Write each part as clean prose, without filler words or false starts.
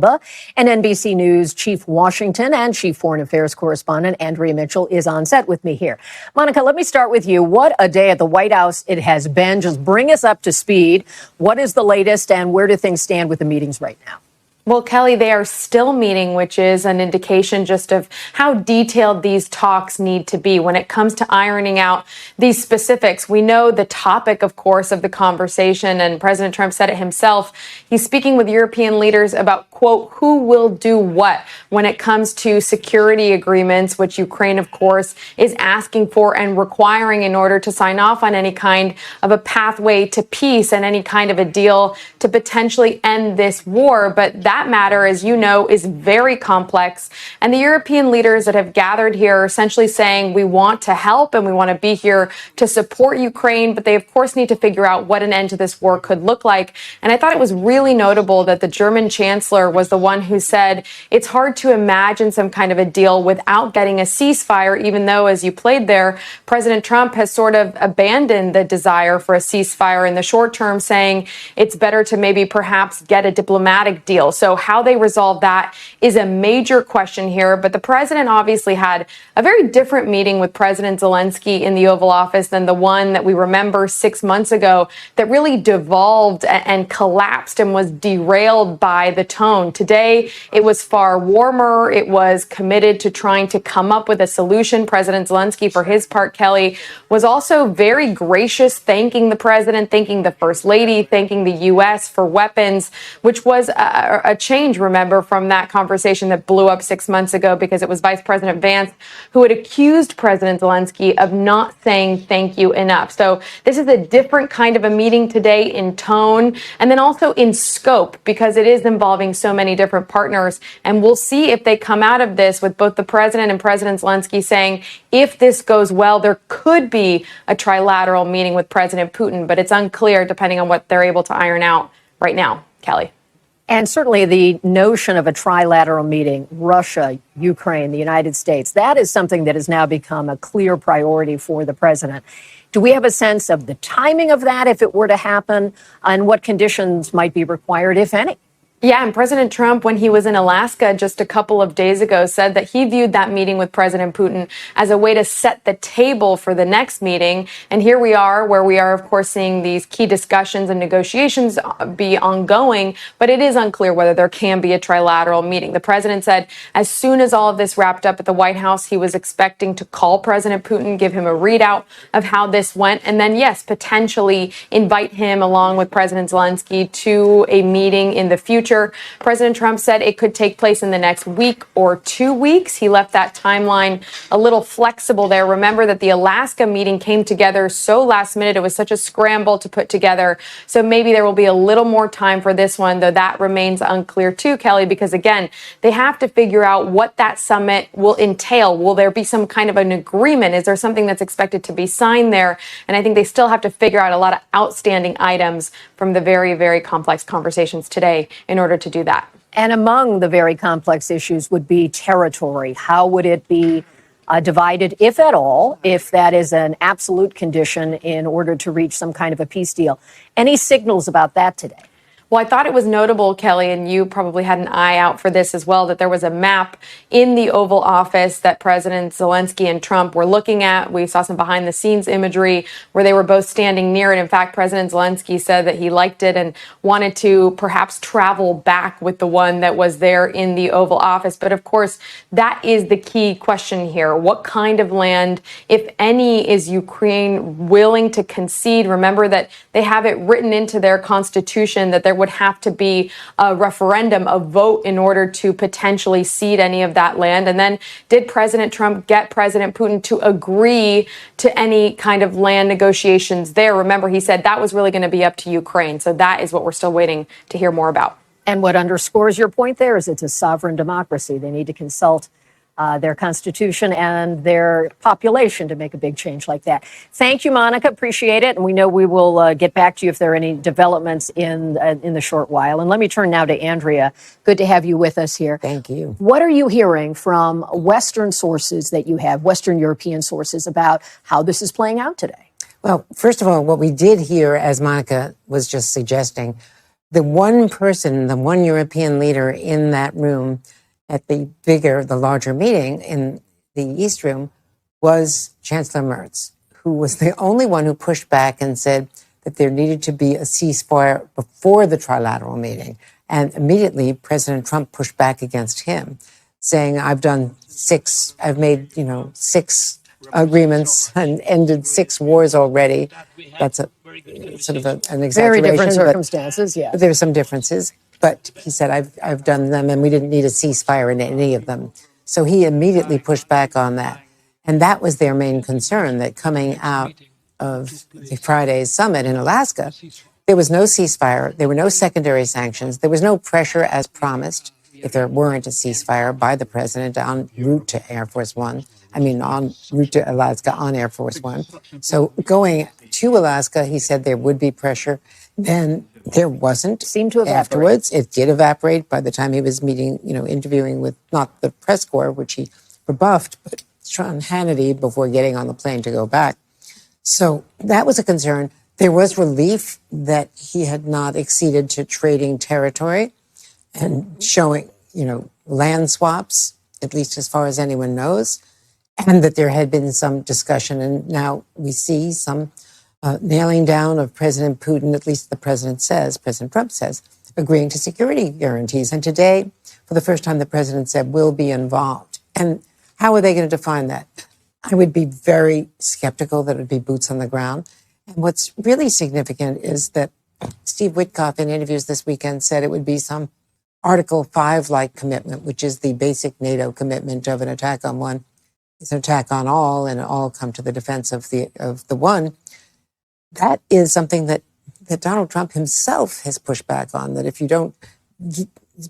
And NBC News Chief Washington and Chief Foreign Affairs Correspondent Andrea Mitchell is on set with me here. Monica, let me start with you. What a day at the White House it has been. Just bring us up to speed. What is the latest and where do things stand with the meetings right now? Well, Kelly, they are still meeting, which is an indication just of how detailed these talks need to be when it comes to ironing out these specifics. We know the topic, of course, of the conversation, and President Trump said it himself. He's speaking with European leaders about, quote, who will do what when it comes to security agreements, which Ukraine, of course, is asking for and requiring in order to sign off on any kind of a pathway to peace and any kind of a deal to potentially end this war. But that matter, as you know, is very complex. And the European leaders that have gathered here are essentially saying we want to help and we want to be here to support Ukraine. But they, of course, need to figure out what an end to this war could look like. And I thought it was really notable that the German chancellor was the one who said it's hard to imagine some kind of a deal without getting a ceasefire, even though, as you played there, President Trump has sort of abandoned the desire for a ceasefire in the short term, saying it's better to maybe perhaps get a diplomatic deal. So how they resolve that is a major question here. But the president obviously had a very different meeting with President Zelenskyy in the Oval Office than the one that we remember 6 months ago that really devolved and collapsed and was derailed by the tone. Today, it was far warmer. It was committed to trying to come up with a solution. President Zelenskyy, for his part, Kelly, was also very gracious, thanking the president, thanking the first lady, thanking the U.S. for weapons, which was a change, remember, from that conversation that blew up 6 months ago because it was Vice President Vance who had accused President Zelenskyy of not saying thank you enough. So this is a different kind of a meeting today in tone and then also in scope because it is involving so many different partners. And we'll see if they come out of this with both the president and President Zelenskyy saying if this goes well, there could be a trilateral meeting with President Putin, but it's unclear depending on what they're able to iron out right now, Kelly. And certainly the notion of a trilateral meeting, Russia, Ukraine, the United States, that is something that has now become a clear priority for the president. Do we have a sense of the timing of that if it were to happen and what conditions might be required, if any? Yeah, and President Trump, when he was in Alaska just a couple of days ago, said that he viewed that meeting with President Putin as a way to set the table for the next meeting. And here we are, where we are, of course, seeing these key discussions and negotiations be ongoing, but it is unclear whether there can be a trilateral meeting. The president said as soon as all of this wrapped up at the White House, he was expecting to call President Putin, give him a readout of how this went, and then, yes, potentially invite him along with President Zelenskyy to a meeting in the future. President Trump said it could take place in the next week or 2 weeks. He left that timeline a little flexible there. Remember that the Alaska meeting came together so last minute. It was such a scramble to put together. So maybe there will be a little more time for this one, though that remains unclear too, Kelly, because again, they have to figure out what that summit will entail. Will there be some kind of an agreement? Is there something that's expected to be signed there? And I think they still have to figure out a lot of outstanding items from the very, very complex conversations today in order to do that. And among the very complex issues would be territory. How would it be divided, if at all, if that is an absolute condition in order to reach some kind of a peace deal? Any signals about that today? Well, I thought it was notable, Kelly, and you probably had an eye out for this as well, that there was a map in the Oval Office that President Zelenskyy and Trump were looking at. We saw some behind the scenes imagery where they were both standing near it. In fact, President Zelenskyy said that he liked it and wanted to perhaps travel back with the one that was there in the Oval Office. But of course, that is the key question here. What kind of land, if any, is Ukraine willing to concede? Remember that they have it written into their constitution that there would have to be a referendum, a vote in order to potentially cede any of that land. And then did President Trump get President Putin to agree to any kind of land negotiations there? Remember, he said that was really going to be up to Ukraine. So that is what we're still waiting to hear more about. And what underscores your point there is it's a sovereign democracy. They need to consult their constitution and their population to make a big change like that. Thank you, Monica. Appreciate it. And we know we will get back to you if there are any developments in the short while. And let me turn now to Andrea. Good to have you with us here. Thank you. What are you hearing from Western sources that you have, Western European sources, about how this is playing out today? Well, first of all, what we did hear, as Monica was just suggesting, the one person, the one European leader in that room at the larger meeting in the East Room was Chancellor Merz, who was the only one who pushed back and said that there needed to be a ceasefire before the trilateral meeting. And immediately, President Trump pushed back against him, saying, I've made, 6 agreements and ended 6 wars already. That's an exaggeration. Very different circumstances, yes. But there were some differences. But he said, I've done them, and we didn't need a ceasefire in any of them. So he immediately pushed back on that. And that was their main concern, that coming out of the Friday's summit in Alaska, there was no ceasefire, there were no secondary sanctions, there was no pressure as promised if there weren't a ceasefire by the president en route to en route to Alaska on Air Force One. So going to Alaska, he said there would be pressure. Then there wasn't. Seemed to evaporate. Afterwards, it did evaporate by the time he was interviewing with not the press corps, which he rebuffed, but Sean Hannity before getting on the plane to go back. So that was a concern. There was relief that he had not acceded to trading territory and showing, land swaps, at least as far as anyone knows, and that there had been some discussion. And now we see some nailing down of President Putin, at least President Trump says, agreeing to security guarantees. And today, for the first time, the president said, we'll be involved. And how are they going to define that? I would be very skeptical that it would be boots on the ground. And what's really significant is that Steve Witkoff in interviews this weekend said it would be some Article 5-like commitment, which is the basic NATO commitment of an attack on one is an attack on all, and all come to the defense of the one. That is something that Donald Trump himself has pushed back on, that if you don't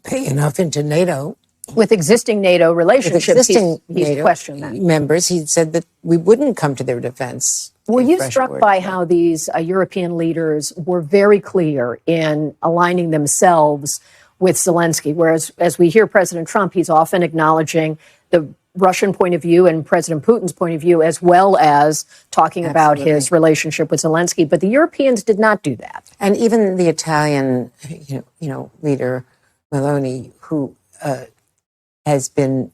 pay enough into NATO, with existing NATO relationships, he's questioned that. Members, he said that we wouldn't come to their defense. Were you struck by how these European leaders were very clear in aligning themselves with Zelenskyy? Whereas, as we hear President Trump, he's often acknowledging the Russian point of view and President Putin's point of view, as well as talking about his relationship with Zelenskyy. But the Europeans did not do that. And even the Italian, leader Meloni, who has been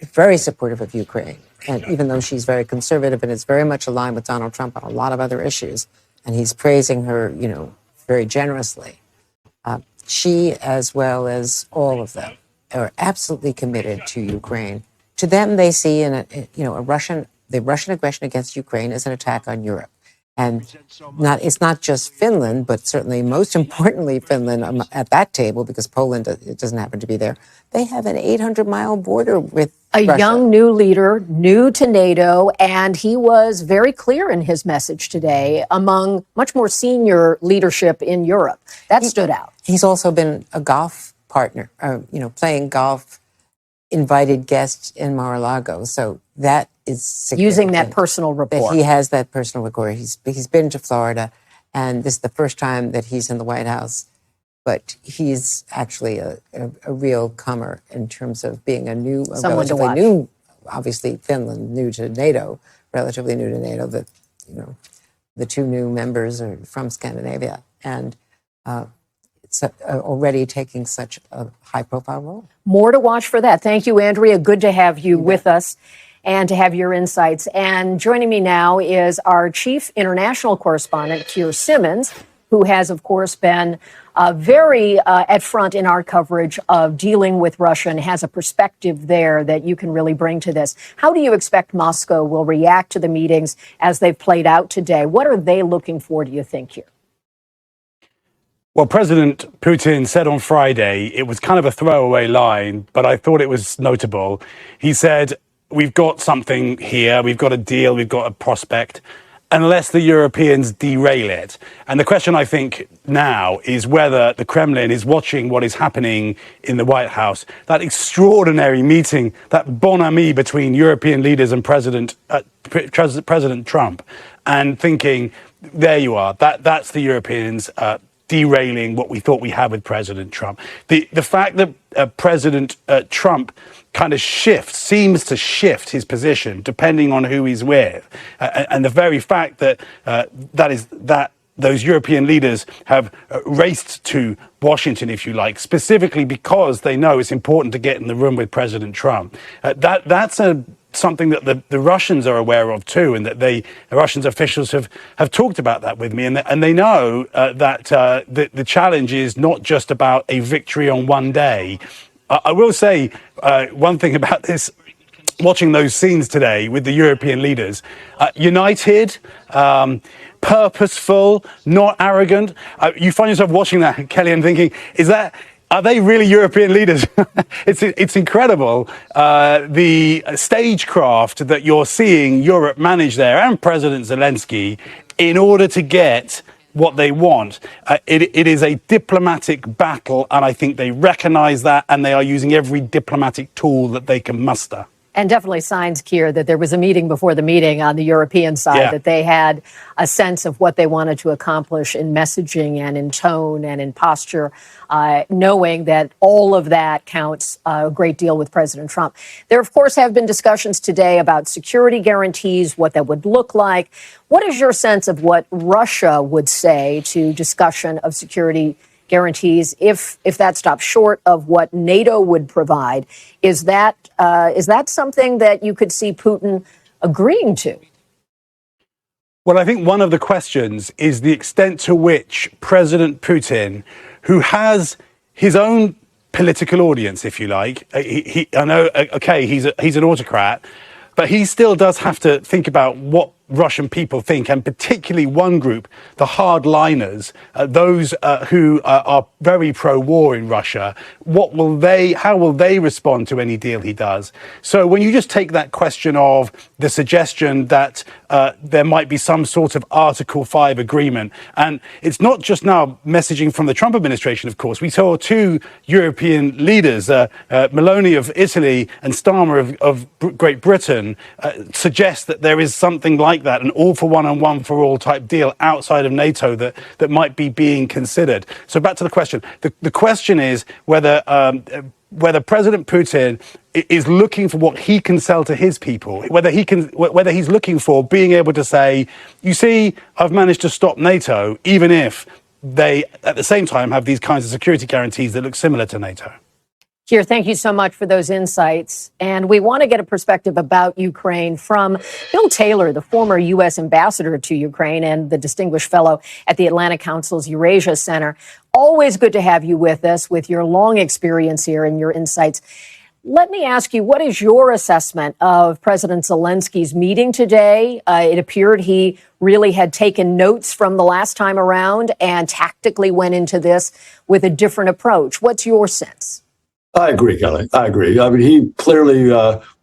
very supportive of Ukraine, and even though she's very conservative and is very much aligned with Donald Trump on a lot of other issues, and he's praising her, very generously, she, as well as all of them, are absolutely committed to Ukraine. To them, they see the Russian aggression against Ukraine as an attack on Europe. And it's not just Finland, but certainly most importantly Finland at that table, because Poland it doesn't happen to be there. They have an 800-mile border with Russia. Young new leader, new to NATO, and he was very clear in his message today among much more senior leadership in Europe. That stood out. He's also been a golf partner, playing golf, invited guests in Mar-a-Lago. So that is significant. Using that personal rapport. That he has that personal rapport. He's been to Florida, and this is the first time that he's in the White House. But he's actually a real comer in terms of being someone to watch. Obviously Finland, relatively new to NATO. The 2 new members are from Scandinavia, and it's already taking such a high-profile role. More to watch for that. Thank you, Andrea. Good to have you with us and to have your insights. And joining me now is our chief international correspondent, Keir Simmons, who has, of course, been very at front in our coverage of dealing with Russia and has a perspective there that you can really bring to this. How do you expect Moscow will react to the meetings as they've played out today? What are they looking for, do you think, here? Well, President Putin said on Friday, it was kind of a throwaway line, but I thought it was notable. He said, we've got something here, we've got a deal, we've got a prospect, unless the Europeans derail it. And the question, I think, now is whether the Kremlin is watching what is happening in the White House, that extraordinary meeting, that bon ami between European leaders and President Trump, and thinking, there you are, that's the Europeans derailing what we thought we had with President Trump. The fact that President Trump kind of seems to shift his position depending on who he's with, and the very fact that those European leaders have raced to Washington, if you like, specifically because they know it's important to get in the room with President Trump. That's something that the Russians are aware of too, and that the Russian officials have talked about that with me, and they know that the challenge is not just about a victory on one day. I will say one thing about this. Watching those scenes today with the European leaders, united, purposeful, not arrogant. You find yourself watching that, Kelly, and thinking, are they really European leaders? It's incredible, the stagecraft that you're seeing Europe manage there, and President Zelensky, in order to get what they want. It is a diplomatic battle, and I think they recognize that, and they are using every diplomatic tool that they can muster. And definitely signs, Keir, that there was a meeting before the meeting on the European side, that they had a sense of what they wanted to accomplish in messaging and in tone and in posture, knowing that all of that counts a great deal with President Trump. There, of course, have been discussions today about security guarantees, what that would look like. What is your sense of what Russia would say to discussion of security guarantees if that stops short of what NATO would provide? Is that something that you could see Putin agreeing to? Well, I think one of the questions is the extent to which President Putin, who has his own political audience, if you like, I know, okay, he's an autocrat, but he still does have to think about what Russian people think, and particularly one group, the hardliners, those who are very pro-war in Russia. How will they respond to any deal he does? So when you just take that question of the suggestion that there might be some sort of Article 5 agreement, and it's not just now messaging from the Trump administration, of course. We saw two European leaders, Meloni of Italy and Starmer of Great Britain, suggest that there is something like that, an all for one and one for all type deal outside of NATO that might be being considered. So back to the question. The question is whether President Putin is looking for what he can sell to his people, whether he's looking for being able to say, you see, I've managed to stop NATO, even if they at the same time have these kinds of security guarantees that look similar to NATO. Keir, thank you so much for those insights. And we want to get a perspective about Ukraine from Bill Taylor, the former U.S. ambassador to Ukraine and the distinguished fellow at the Atlantic Council's Eurasia Center. Always good to have you with us with your long experience here and your insights. Let me ask you, what is your assessment of President Zelensky's meeting today? It appeared he really had taken notes from the last time around and tactically went into this with a different approach. What's your sense? I agree, Kelly. I agree. I mean, he clearly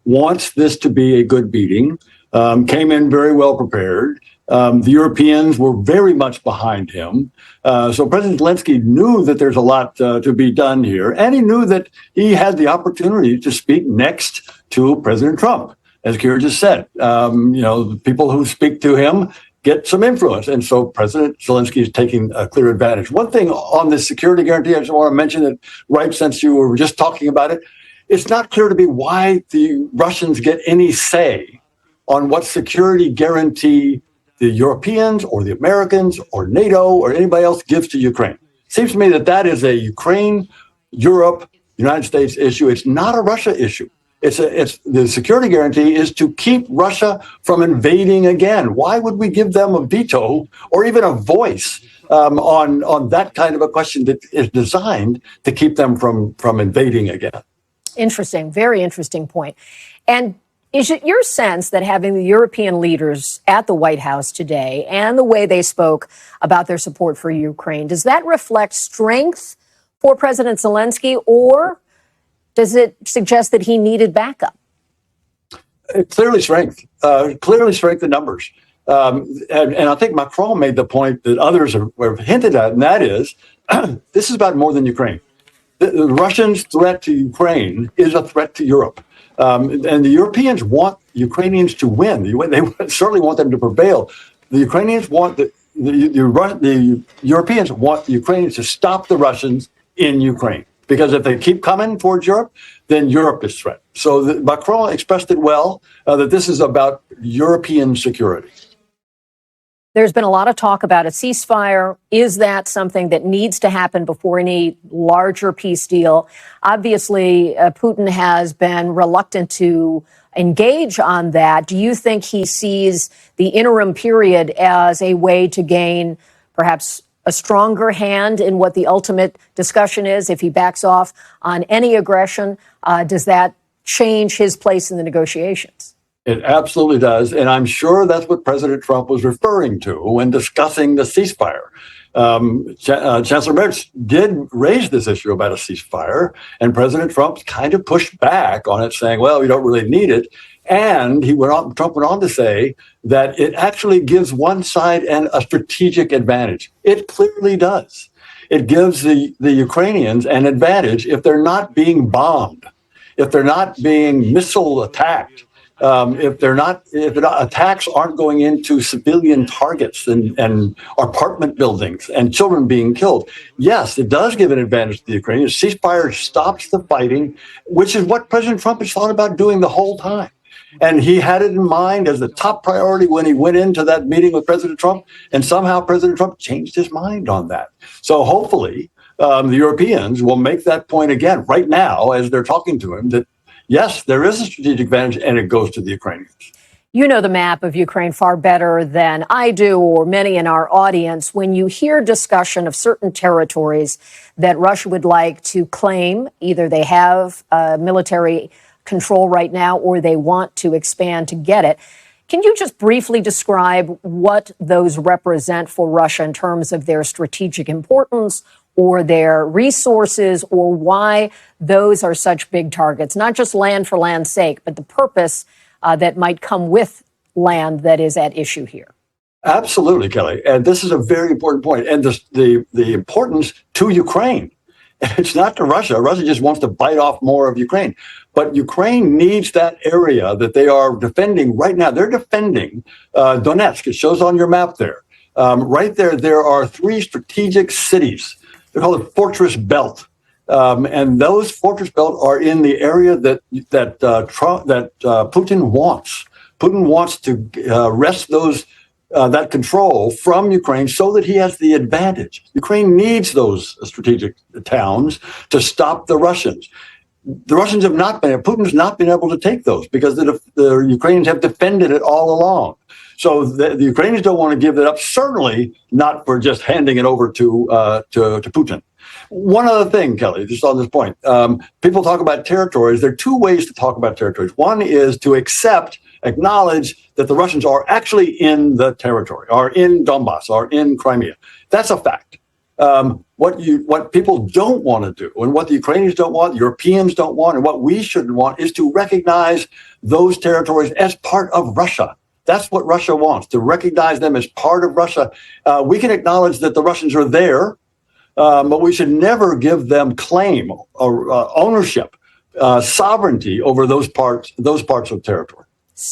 wants this to be a good meeting, came in very well prepared. The Europeans were very much behind him. So President Zelensky knew that there's a lot to be done here. And he knew that he had the opportunity to speak next to President Trump. As Keir just said, the people who speak to him get some influence. And so President Zelensky is taking a clear advantage. One thing on the security guarantee, I just want to mention that right since you were just talking about it, it's not clear to me why the Russians get any say on what security guarantee the Europeans or the Americans or NATO or anybody else gives to Ukraine. Seems to me that is a Ukraine, Europe, United States issue. It's not a Russia issue. It's the security guarantee is to keep Russia from invading again. Why would we give them a veto or even a voice on that kind of a question that is designed to keep them from invading again? Interesting, very interesting point. And is it your sense that having the European leaders at the White House today and the way they spoke about their support for Ukraine, does that reflect strength for President Zelensky, or does it suggest that he needed backup? Clearly strength in numbers. And I think Macron made the point that others have hinted at, and that is, this is about more than Ukraine. The Russians' threat to Ukraine is a threat to Europe. And the Europeans want Ukrainians to win. They certainly want them to prevail. The Ukrainians want the Europeans want the Ukrainians to stop the Russians in Ukraine. Because if they keep coming towards Europe, then Europe is threatened. So Macron expressed it well, that this is about European security. There's been a lot of talk about a ceasefire. Is that something that needs to happen before any larger peace deal? Obviously, Putin has been reluctant to engage on that. Do you think he sees the interim period as a way to gain perhaps a stronger hand in what the ultimate discussion is? If he backs off on any aggression, does that change his place in the negotiations? It absolutely does. And I'm sure that's what President Trump was referring to when discussing the ceasefire. Chancellor Merz did raise this issue about a ceasefire, and President Trump kind of pushed back on it, saying, well, we don't really need it. And Trump went on to say that it actually gives one side a strategic advantage. It clearly does. It gives the Ukrainians an advantage if they're not being bombed, if they're not being missile attacked. If the attacks aren't going into civilian targets and apartment buildings and children being killed, yes, it does give an advantage to the Ukrainians. Ceasefire stops the fighting, which is what President Trump has thought about doing the whole time. And he had it in mind as the top priority when he went into that meeting with President Trump, and somehow President Trump changed his mind on that. So hopefully the Europeans will make that point again right now as they're talking to him, that yes, there is a strategic advantage, and it goes to the Ukrainians. You know the map of Ukraine far better than I do, or many in our audience. When you hear discussion of certain territories that Russia would like to claim, either they have military control right now or they want to expand to get it, can you just briefly describe what those represent for Russia in terms of their strategic importance or their resources, or why those are such big targets, not just land for land's sake, but the purpose that might come with land that is at issue here? Absolutely, Kelly. And this is a very important point. And the importance to Ukraine. It's not to Russia. Russia just wants to bite off more of Ukraine. But Ukraine needs that area that they are defending right now. They're defending Donetsk. It shows on your map there. Right there are 3 strategic cities. They're called the Fortress Belt. And those Fortress Belt are in the area that Putin wants. Putin wants to wrest that control from Ukraine so that he has the advantage. Ukraine needs those strategic towns to stop the Russians. The Russians have not been, Putin's not been able to take those because the Ukrainians have defended it all along. So the Ukrainians don't want to give it up, certainly not for just handing it over to Putin. One other thing, Kelly, just on this point, people talk about territories. There are 2 ways to talk about territories. One is to acknowledge that the Russians are actually in the territory, are in Donbass, are in Crimea. That's a fact. What people don't want to do, and what the Ukrainians don't want, Europeans don't want, and what we shouldn't want, is to recognize those territories as part of Russia. That's what Russia wants, to recognize them as part of Russia. We can acknowledge that the Russians are there, but we should never give them claim or ownership, sovereignty over those parts of territory. So